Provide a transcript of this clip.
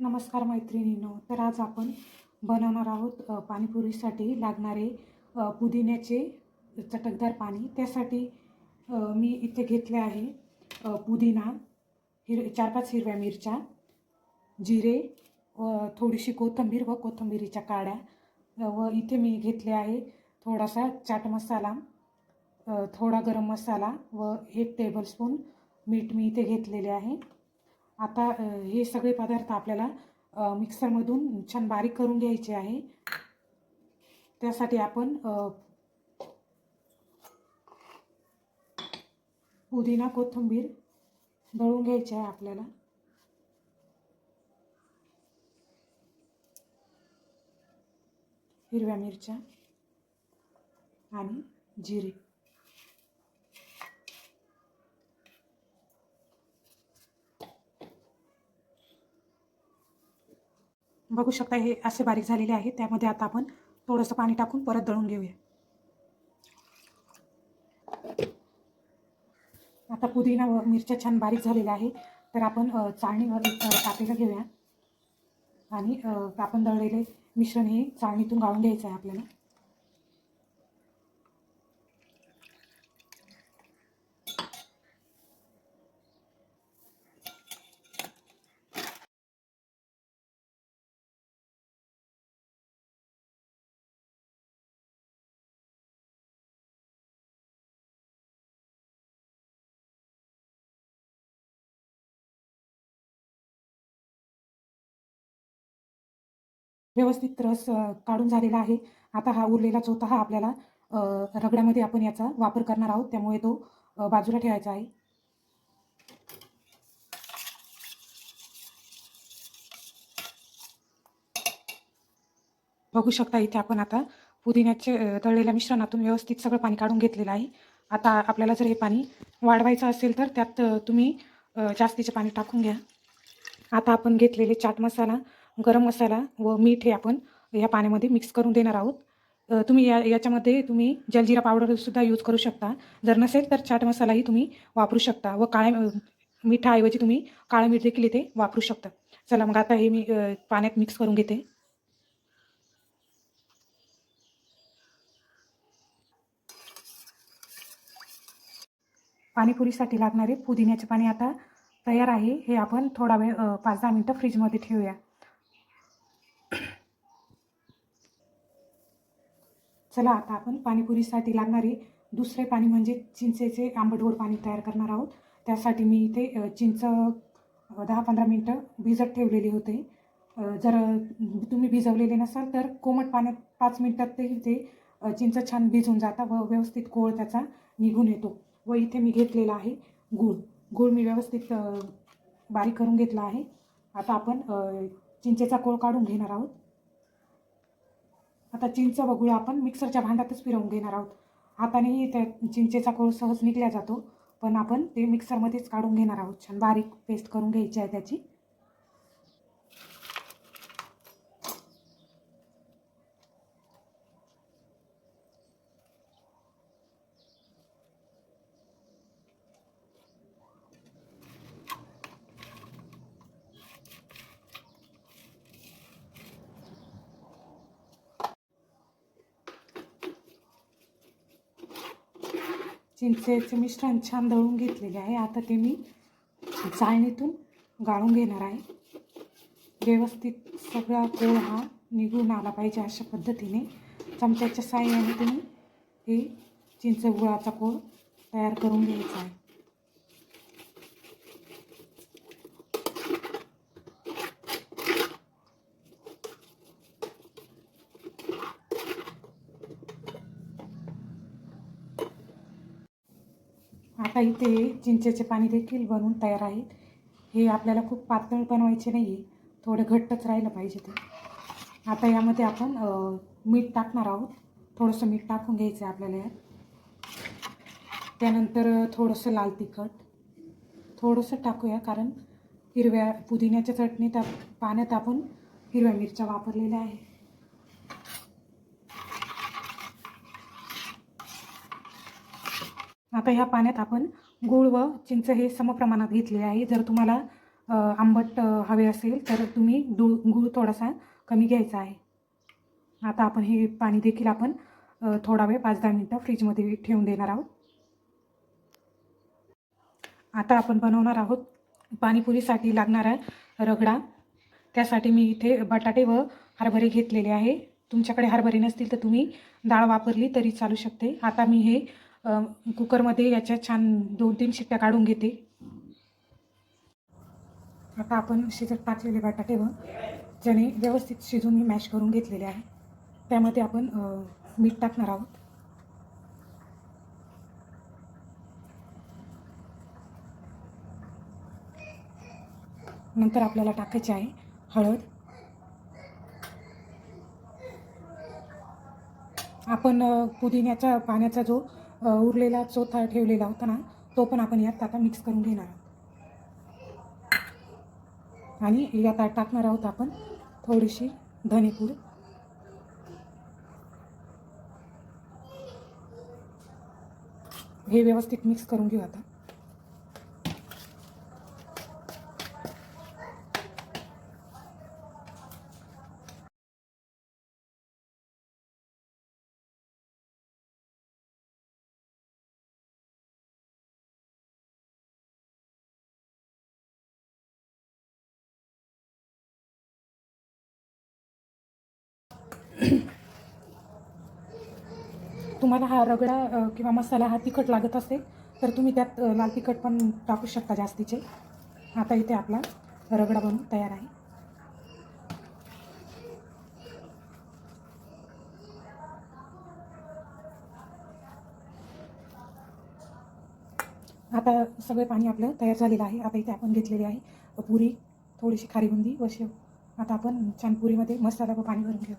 नमस्कार मैत्रिणींनो. तर आज आपण बनवणार आहोत पाणीपुरीसाठी लागणारे पुदिन्याचे चटकदार पाणी. त्यासाठी मी इथे घेतले आहे पुदिना, 4-5 हिरव्या मिरच्या, जिरे व थोडीशी कोथिंबीर व कोथिंबिरीच्या काड्या, व इथे मी घेतले आहे थोडासा चाट मसाला, थोडा गरम मसाला व 1 टेबलस्पून मीठ मी इथे घेतलेले आहे. आता हे सगळे पदार्थ आपल्याला मिक्सरमधून छान बारीक करून घ्यायचे आहे. त्यासाठी आपण पुदिना कोथिंबीर दळून घ्यायची आहे आपल्याला. हिरव्या मिरच्या आणि जिरे. बघू शकता हे असे बारीक झालेले आहे. त्यामध्ये आता आपण थोडंसं पाणी टाकून परत दळून घेऊया. आता पुदिना व मिरच्या छान बारीक झालेल्या आहे. तर आपण चाळणीवर टाकायला घेऊया आणि आपण दळलेले मिश्रण हे चाळणीतून गाळून घ्यायचं आहे आपल्याला. व्यवस्थित रस काढून झालेला आहे. आता हा उरलेला चोथा हा आपल्याला रगड्यामध्ये आपण याचा वापर करणार आहोत, त्यामुळे तो बाजूला ठेवायचा आहे. बघू शकता इथे आपण आता पुदिन्याचे तळलेल्या मिश्रणातून व्यवस्थित सगळं पाणी काढून घेतलेलं आहे. आता आपल्याला जर हे पाणी वाढवायचं असेल तर त्यात तुम्ही जास्तीचे पाणी टाकून घ्या. आता आपण घेतलेले चाट मसाला, गरम मसाला व मीठ हे आपण या पाण्यामध्ये मिक्स करून देणार आहोत. तुम्ही याच्यामध्ये तुम्ही जलजिरा पावडरसुद्धा यूज करू शकता. जर नसेल तर चाट मसालाही तुम्ही वापरू शकता व काळ्या मिठाऐवजी तुम्ही काळं मीठ देखील इथे वापरू शकता. चला मग आता हे मी पाण्यात मिक्स करून घेते. पाणीपुरीसाठी लागणारे पुदिन्याचे पाणी आता तयार आहे. हे आपण थोडा वेळ 5-10 मिनटं फ्रीजमध्ये ठेवूया. चला आता आपण पाणीपुरीसाठी लागणारे दुसरे पाणी म्हणजे चिंचेचे आंबट गोड पाणी तयार करणार आहोत. त्यासाठी मी इथे चिंच 10-15 मिनटं भिजत ठेवलेली होते. जर तुम्ही भिजवलेले नसाल तर कोमट पाण्यात 5 मिनटातही ते चिंच छान भिजून जातात व व्यवस्थित कोळ त्याचा निघून येतो. व इथे मी घेतलेला आहे गूळ. गूळ मी व्यवस्थित बारीक करून घेतला आहे. आता आपण चिंचेचा कोळ काढून घेणार आहोत. आता चिंच व गूळ आपण मिक्सरच्या भांड्यातच फिरवून घेणार आहोत. हातानेही त्या चिंचेचा कोळ सहज निघला जातो, पण आपण ते मिक्सरमध्येच काढून घेणार आहोत. छान बारीक पेस्ट करून घ्यायची आहे त्याची. चिंचेचे मिश्रण छान दळून घेतलेले आहे. आता ते मी चाळणीतून गाळून घेणार आहे. व्यवस्थित सगळा कोळ हा निघून आला पाहिजे अशा पद्धतीने चमच्याच्या साहाय्याने तुम्ही हे चिंच गुळाचा कोळ तयार करून घ्यायचा आहे. आता इथे चिंचेचे पाणी देखील बनवून तयार आहेत. हे आपल्याला खूप पातळ बनवायचे नाही आहे, थोडं घट्टच राहिलं पाहिजे ते. आता यामध्ये आपण मीठ टाकणार आहोत. थोडंसं मीठ टाकून घ्यायचं आहे आपल्याला यात. त्यानंतर थोडंसं लाल तिखट थोडंसं टाकूया, कारण हिरव्या पुदिन्याच्या चटणीत पाण्यात आपण हिरव्या मिरच्या वापरलेल्या आहे. आता ह्या पाण्यात आपण गूळ व चिंच हे समप्रमाणात घेतलेले आहे. जर तुम्हाला आंबट हवे असेल तर तुम्ही गूळ थोडासा कमी घ्यायचा आहे. आता आपण हे पाणी देखील आपण थोडा वेळ 5-10 मिनटं फ्रीजमध्ये ठेवून देणार आहोत. आता आपण बनवणार आहोत पाणीपुरीसाठी लागणारा रगडा. त्यासाठी मी इथे बटाटे व हरभरे घेतलेले आहे. तुमच्याकडे हरभरे नसतील तर तुम्ही डाळ वापरली तरी चालू शकते. आता मी हे कुकरमध्ये याच्या छान 2-3 शिट्ट्या काढून घेते. आता आपण शिजत टाकलेले बटाटे व चणे व्यवस्थित शिजून मी मॅश करून घेतलेले आहे. त्यामध्ये आपण मीठ टाकणार आहोत. नंतर आपल्याला टाकायचे आहे हळद. आपण पुदिन्याच्या पाण्याचा जो उरलेला चोथा ठेवलेला होता ना, तो पण आपण यात आता मिक्स करून घेणार आहोत. आणि यात टाकणार आहोत आपण थोडीशी धनेपूड. हे व्यवस्थित मिक्स करून घेऊ आता. तुम्हाला हा रगडा किंवा मसाला हा तिखट लागत असेल तर तुम्ही त्यात लाल तिखट पण टाकू शकता जास्तीचे. आता इथे आपला रगडा बनवून तयार आहे. आता सगळे पाणी आपलं तयार झालेलं आहे. आता इथे आपण घेतलेली आहे पुरी, थोडीशी खारी बुंदी व शेव. आता आपण छान पुरीमध्ये मसाला व पाणी भरून घेऊ.